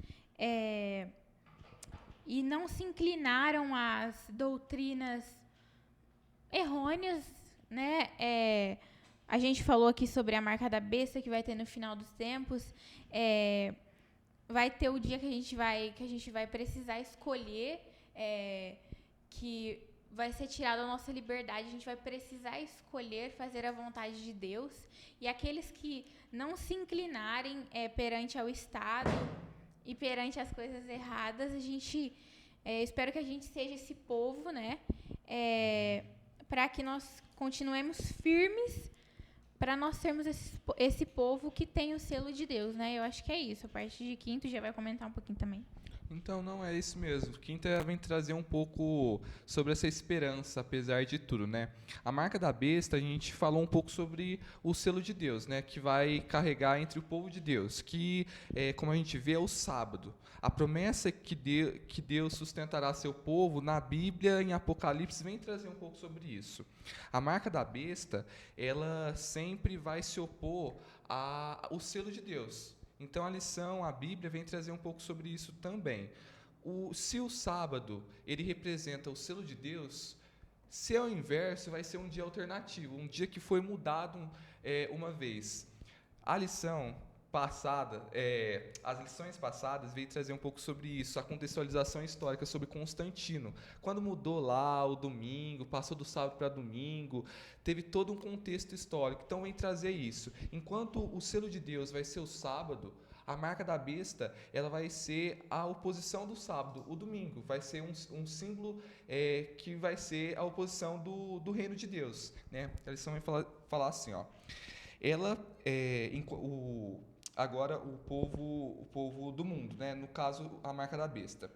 e não se inclinaram às doutrinas errôneas, né? A gente falou aqui sobre a marca da besta que vai ter no final dos tempos. Vai ter o dia que a gente vai precisar escolher, que vai ser tirada a nossa liberdade. A gente vai precisar escolher fazer a vontade de Deus. E aqueles que não se inclinarem perante ao Estado e perante as coisas erradas, espero que a gente seja esse povo, né? Para que nós continuemos firmes, para nós sermos esse povo que tem o selo de Deus, né? Eu acho que é isso. A parte de quinto já vai comentar um pouquinho também. Então, não é isso mesmo. Quinta vem trazer um pouco sobre essa esperança, apesar de tudo, né? A marca da besta, a gente falou um pouco sobre o selo de Deus, né? Que vai carregar entre o povo de Deus, que, como a gente vê, é o sábado. A promessa que Deus sustentará seu povo, na Bíblia, em Apocalipse, vem trazer um pouco sobre isso. A marca da besta, ela sempre vai se opor ao selo de Deus. Então, a Bíblia vem trazer um pouco sobre isso também. Se o sábado, ele representa o selo de Deus, se é o inverso, vai ser um dia alternativo, um dia que foi mudado uma vez. A lição passada, as lições passadas veio trazer um pouco sobre isso, a contextualização histórica sobre Constantino. Quando mudou lá o domingo, passou do sábado para domingo, teve todo um contexto histórico. Então, vem trazer isso. Enquanto o selo de Deus vai ser o sábado, a marca da besta, ela vai ser a oposição do sábado, o domingo. Vai ser um símbolo que vai ser a oposição do reino de Deus, né? A lição vai falar assim, ó. Agora o povo do mundo, né? No caso, a marca da besta.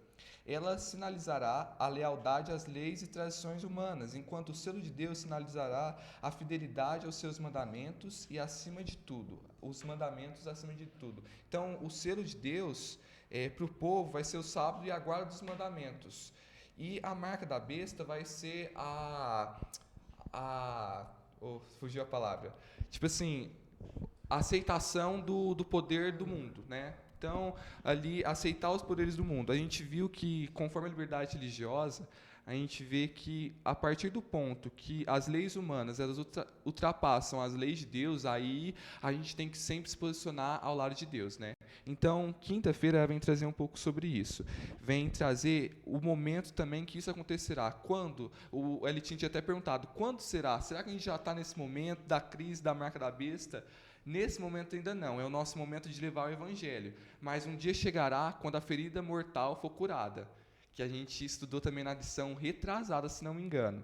Ela sinalizará a lealdade às leis e tradições humanas, enquanto o selo de Deus sinalizará a fidelidade aos seus mandamentos e, acima de tudo, os mandamentos acima de tudo. Então, o selo de Deus para o povo vai ser o sábado e a guarda dos mandamentos. E a marca da besta vai ser fugiu a palavra. Tipo assim, a aceitação do poder do mundo, né? Então, ali, aceitar os poderes do mundo. A gente viu que, conforme a liberdade religiosa, a gente vê que, a partir do ponto que as leis humanas elas ultrapassam as leis de Deus, aí a gente tem que sempre se posicionar ao lado de Deus, né? Então, quinta-feira vem trazer um pouco sobre isso. Vem trazer o momento também que isso acontecerá. Quando? O Elitinho tinha até perguntado, quando será? Será que a gente já está nesse momento da crise da marca da besta? Nesse momento ainda não, é o nosso momento de levar o evangelho. Mas um dia chegará quando a ferida mortal for curada, que a gente estudou também na lição retrasada, se não me engano.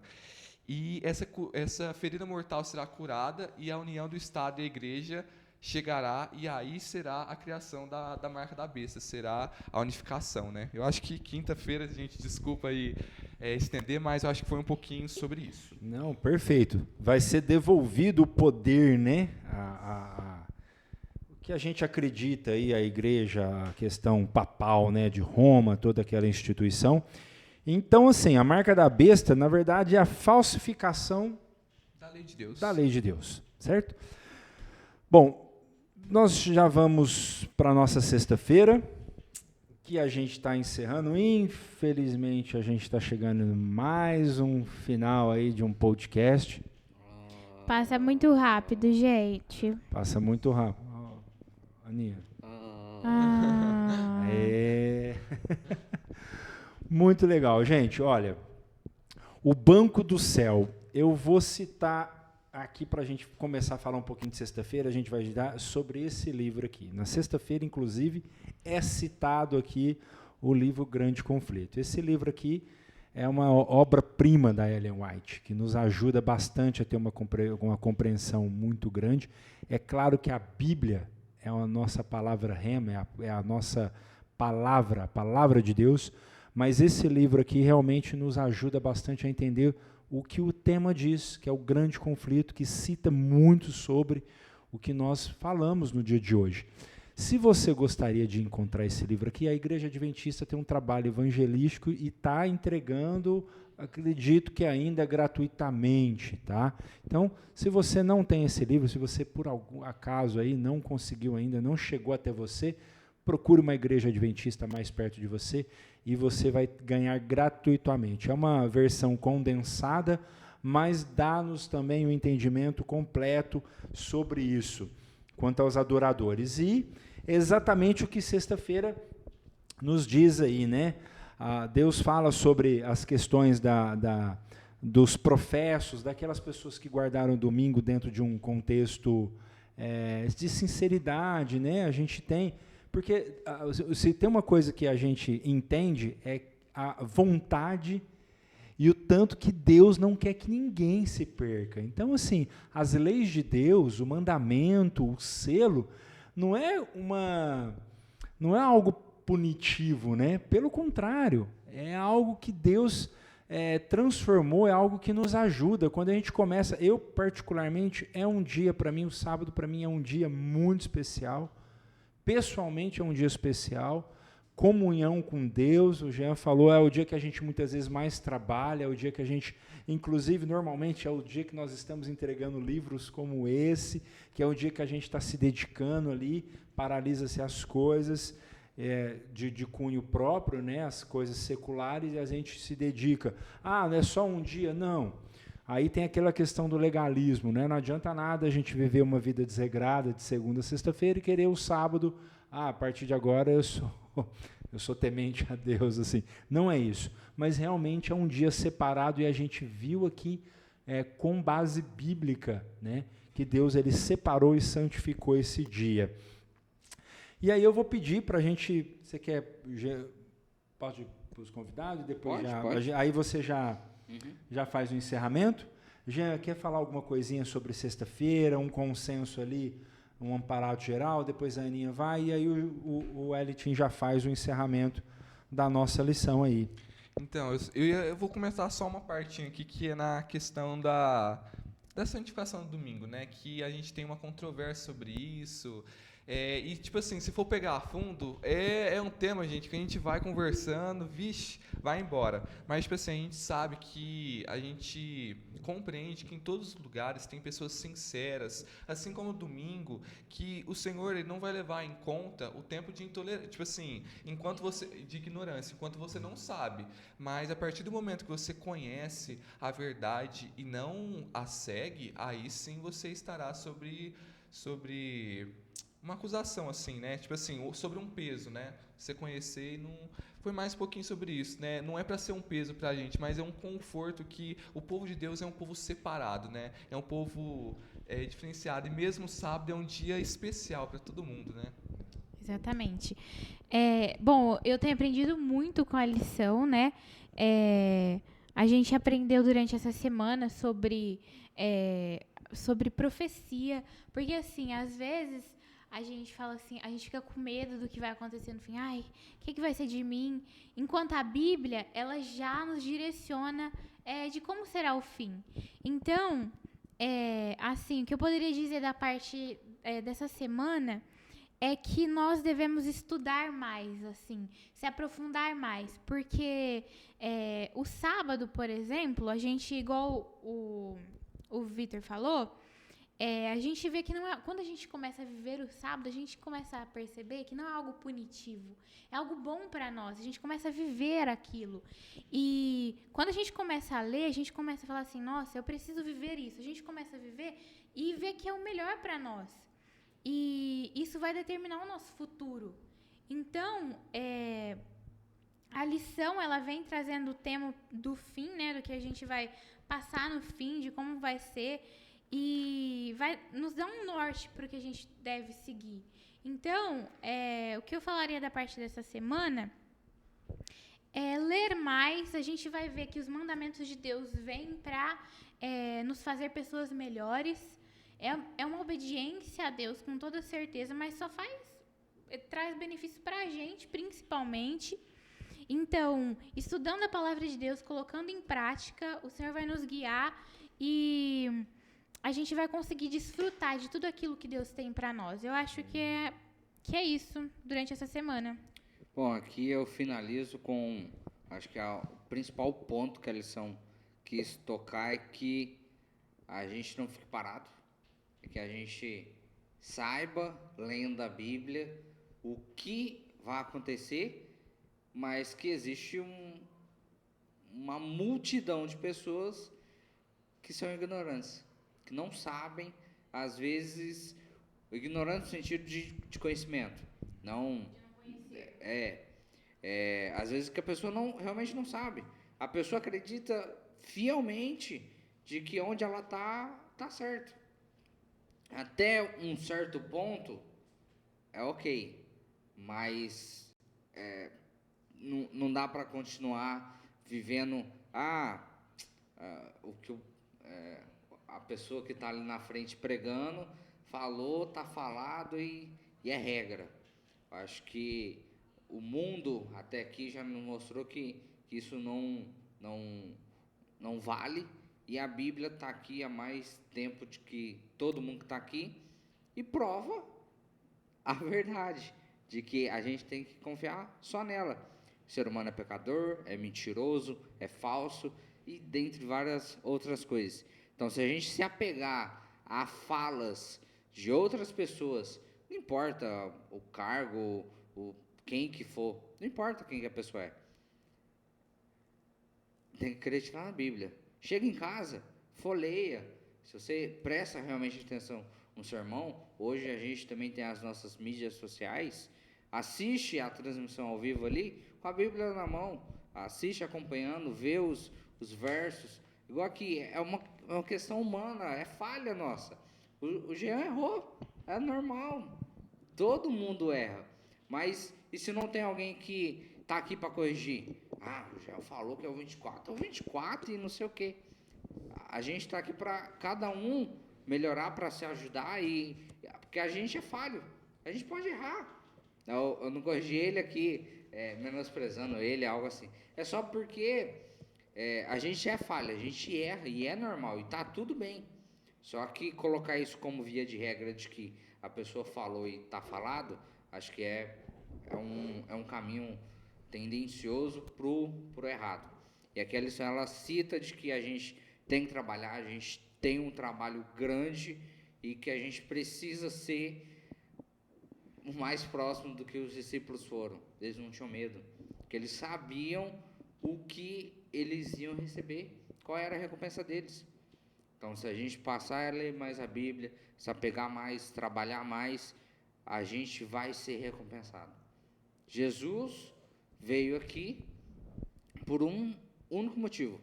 E essa ferida mortal será curada e a união do Estado e a Igreja chegará, e aí será a criação da marca da besta, será a unificação, né? Eu acho que quinta-feira, gente, desculpa aí estender, mas eu acho que foi um pouquinho sobre isso. Não, perfeito. Vai ser devolvido o poder, né? O que a gente acredita aí, a igreja, a questão papal, né, de Roma, toda aquela instituição. Então, assim, a marca da besta, na verdade, é a falsificação da lei de Deus. Da lei de Deus, certo? Bom, nós já vamos para a nossa sexta-feira, que a gente está encerrando. Infelizmente, a gente está chegando em mais um final aí de um podcast. Passa muito rápido, gente. Passa muito rápido. Oh, Aninha. Muito legal, gente. Olha, o Banco do Céu. Eu vou citar aqui para a gente começar a falar um pouquinho de sexta-feira. A gente vai dar sobre esse livro aqui. Na sexta-feira, inclusive, é citado aqui o livro Grande Conflito. Esse livro aqui é uma obra-prima da Ellen White, que nos ajuda bastante a ter uma compreensão muito grande. É claro que a Bíblia é a nossa palavra rema, é a nossa palavra, a palavra de Deus, mas esse livro aqui realmente nos ajuda bastante a entender o que o tema diz, que é o grande conflito, que cita muito sobre o que nós falamos no dia de hoje. Se você gostaria de encontrar esse livro aqui, a Igreja Adventista tem um trabalho evangelístico e está entregando, acredito que ainda gratuitamente, tá? Então, se você não tem esse livro, se você por algum acaso aí não conseguiu ainda, não chegou até você, procure uma Igreja Adventista mais perto de você e você vai ganhar gratuitamente. É uma versão condensada, mas dá-nos também um entendimento completo sobre isso, quanto aos adoradores. E exatamente o que sexta-feira nos diz aí, né? Deus fala sobre as questões dos professos, daquelas pessoas que guardaram o domingo dentro de um contexto de sinceridade, né? A gente tem... Porque se tem uma coisa que a gente entende é a vontade e o tanto que Deus não quer que ninguém se perca. Então, assim, as leis de Deus, o mandamento, o selo, não é algo punitivo, né? Pelo contrário, é algo que Deus transformou, é algo que nos ajuda. Quando a gente começa, eu particularmente, é um dia para mim, o sábado para mim é um dia muito especial. Pessoalmente é um dia especial. Comunhão com Deus, o Jean falou, é o dia que a gente muitas vezes mais trabalha, é o dia que a gente, inclusive, normalmente é o dia que nós estamos entregando livros como esse, que é o dia que a gente está se dedicando ali, paralisa-se as coisas de cunho próprio, né, as coisas seculares, e a gente se dedica. Ah, não é só um dia? não. Aí tem aquela questão do legalismo, né? Não adianta nada a gente viver uma vida desregrada de segunda a sexta-feira e querer o sábado, a partir de agora eu sou temente a Deus, assim. Não é isso. Mas realmente é um dia separado e a gente viu aqui com base bíblica, né, que Deus ele separou e santificou esse dia. E aí eu vou pedir para a gente, você quer, posso ir para os convidados? Depois pode. Aí você já faz o encerramento. Já quer falar alguma coisinha sobre sexta-feira, um consenso ali, um amparado geral, depois a Aninha vai, e aí o Wellington já faz o encerramento da nossa lição aí. Então, eu vou começar só uma partinha aqui, que é na questão da santificação do domingo, né? Que a gente tem uma controvérsia sobre isso. E, tipo assim, se for pegar a fundo, é um tema, gente, que a gente vai conversando, vixe, vai embora. Mas, tipo assim, a gente sabe que a gente compreende que em todos os lugares tem pessoas sinceras, assim como o domingo, que o Senhor ele não vai levar em conta o tempo de intolerância, tipo assim, de ignorância, enquanto você não sabe. Mas a partir do momento que você conhece a verdade e não a segue, aí sim você estará sobre uma acusação, assim, né? Tipo assim, sobre um peso, né? Você conhecer e não... Foi mais um pouquinho sobre isso, né? Não é para ser um peso para a gente, mas é um conforto que o povo de Deus é um povo separado, né? É um povo diferenciado. E mesmo sábado é um dia especial para todo mundo, né? Exatamente. Bom, eu tenho aprendido muito com a lição, né? A gente aprendeu durante essa semana sobre profecia, porque assim, às vezes a gente fala assim, a gente fica com medo do que vai acontecer no fim. Ai, o que vai ser de mim? Enquanto a Bíblia, ela já nos direciona de como será o fim. Então, assim, o que eu poderia dizer da parte dessa semana é que nós devemos estudar mais, assim, se aprofundar mais, porque o sábado, por exemplo, a gente, igual o Vitor falou, a gente vê que não é, quando a gente começa a viver o sábado, a gente começa a perceber que não é algo punitivo, é algo bom para nós, a gente começa a viver aquilo. E quando a gente começa a ler, a gente começa a falar assim, nossa, eu preciso viver isso. A gente começa a viver e ver que é o melhor para nós. E isso vai determinar o nosso futuro. Então, a lição, ela vem trazendo o tema do fim, né, do que a gente vai passar no fim, de como vai ser, e vai nos dar um norte para o que a gente deve seguir. Então, o que eu falaria da parte dessa semana é ler mais. A gente vai ver que os mandamentos de Deus vêm para nos fazer pessoas melhores. É uma obediência a Deus, com toda certeza, mas só traz benefício para a gente, principalmente. Então, estudando a palavra de Deus, colocando em prática, o Senhor vai nos guiar e a gente vai conseguir desfrutar de tudo aquilo que Deus tem para nós. Eu acho que é isso durante essa semana. Bom, aqui eu finalizo com, acho que o principal ponto que a lição quis tocar é que a gente não fique parado, é que a gente saiba, lendo a Bíblia, o que vai acontecer, mas que existe uma multidão de pessoas que são ignorantes, que não sabem, às vezes, ignorante no sentido de conhecimento, não às vezes que a pessoa realmente não sabe. A pessoa acredita fielmente de que onde ela tá certo. Até um certo ponto é ok, mas não dá para continuar vivendo o que a pessoa que está ali na frente pregando falou, está falado e é regra. Acho que o mundo até aqui já nos mostrou que isso não vale, e a Bíblia está aqui há mais tempo de que todo mundo que está aqui, e prova a verdade, de que a gente tem que confiar só nela. O ser humano é pecador, é mentiroso, é falso, e dentre várias outras coisas. Então, se a gente se apegar a falas de outras pessoas, não importa o cargo, quem que for, não importa quem que a pessoa é, tem que acreditar na Bíblia. Chega em casa, folheia. Se você presta realmente atenção no sermão, hoje a gente também tem as nossas mídias sociais, assiste a transmissão ao vivo ali, com a Bíblia na mão, assiste acompanhando, vê os versos, igual aqui, é uma questão humana, é falha nossa. O Jean errou, é normal, todo mundo erra, mas e se não tem alguém que está aqui para corrigir? O Jean falou que é o 24 e não sei o quê. A gente está aqui para cada um melhorar, para se ajudar, porque a gente é falho, a gente pode errar. Eu não corrigi ele aqui, menosprezando ele, algo assim. É só porque a gente é falha, a gente erra, e é normal, e está tudo bem. Só que colocar isso como via de regra de que a pessoa falou e está falado, acho que é um caminho tendencioso pro errado. E aqui a lição, ela cita de que a gente tem que trabalhar, a gente tem um trabalho grande e que a gente precisa ser o mais próximo do que os discípulos foram. Eles não tinham medo, porque eles sabiam o que eles iam receber, qual era a recompensa deles. Então, se a gente passar a ler mais a Bíblia, se apegar mais, trabalhar mais, a gente vai ser recompensado. Jesus veio aqui por um único motivo: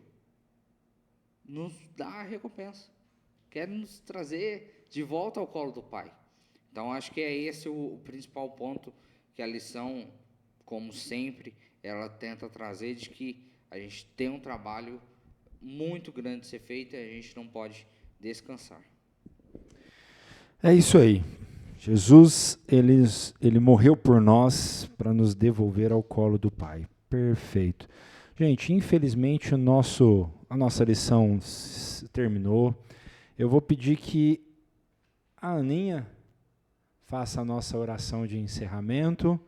nos dar a recompensa, quer nos trazer de volta ao colo do Pai. Então, acho que é esse o principal ponto que a lição, como sempre, ela tenta trazer, de que a gente tem um trabalho muito grande a ser feito e a gente não pode descansar. É isso aí. Jesus, ele morreu por nós para nos devolver ao colo do Pai. Perfeito. Gente, infelizmente a nossa lição terminou. Eu vou pedir que a Aninha faça a nossa oração de encerramento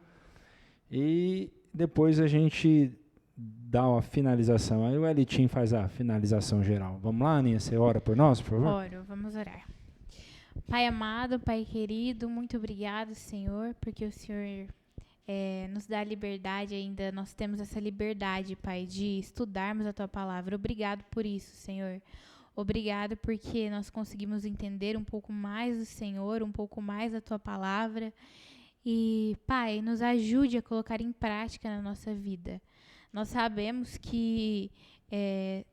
e depois a gente dá uma finalização. Aí o Elitinho faz a finalização geral. Vamos lá, Aninha? Você ora por nós, por favor? Oro, vamos orar. Pai amado, Pai querido, muito obrigado, Senhor, porque o Senhor nos dá liberdade ainda. Nós temos essa liberdade, Pai, de estudarmos a Tua Palavra. Obrigado por isso, Senhor. Obrigado porque nós conseguimos entender um pouco mais do Senhor, um pouco mais da Tua Palavra. E, Pai, nos ajude a colocar em prática na nossa vida. Nós sabemos que é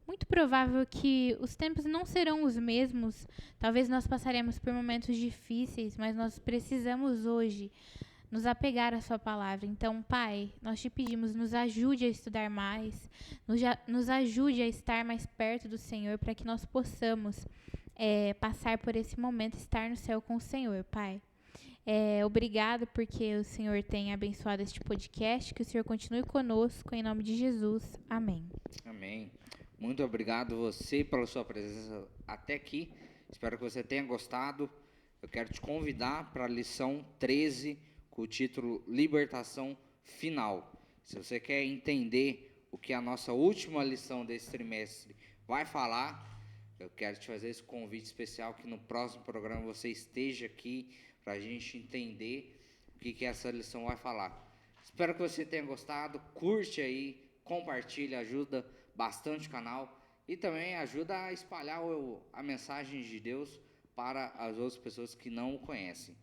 muito provável que os tempos não serão os mesmos. Talvez nós passaremos por momentos difíceis, mas nós precisamos hoje nos apegar à sua palavra. Então, Pai, nós te pedimos, nos ajude a estudar mais, nos ajude a estar mais perto do Senhor, para que nós possamos passar por esse momento, estar no céu com o Senhor, Pai. Obrigado porque o Senhor tem abençoado este podcast, que o Senhor continue conosco, em nome de Jesus. Amém. Amém. Muito obrigado você pela sua presença até aqui. Espero que você tenha gostado. Eu quero te convidar para a lição 13, com o título Libertação Final. Se você quer entender o que a nossa última lição desse trimestre vai falar, eu quero te fazer esse convite especial, que no próximo programa você esteja aqui para a gente entender o que essa lição vai falar. Espero que você tenha gostado. Curte aí, compartilha, ajuda bastante o canal e também ajuda a espalhar a mensagem de Deus para as outras pessoas que não o conhecem.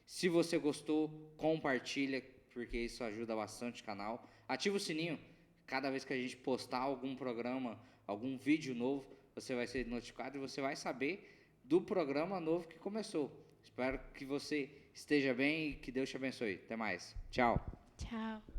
Se você gostou, compartilha, porque isso ajuda bastante o canal. Ativa o sininho. Cada vez que a gente postar algum programa, algum vídeo novo, você vai ser notificado e você vai saber do programa novo que começou. Espero que você esteja bem e que Deus te abençoe. Até mais. Tchau. Tchau.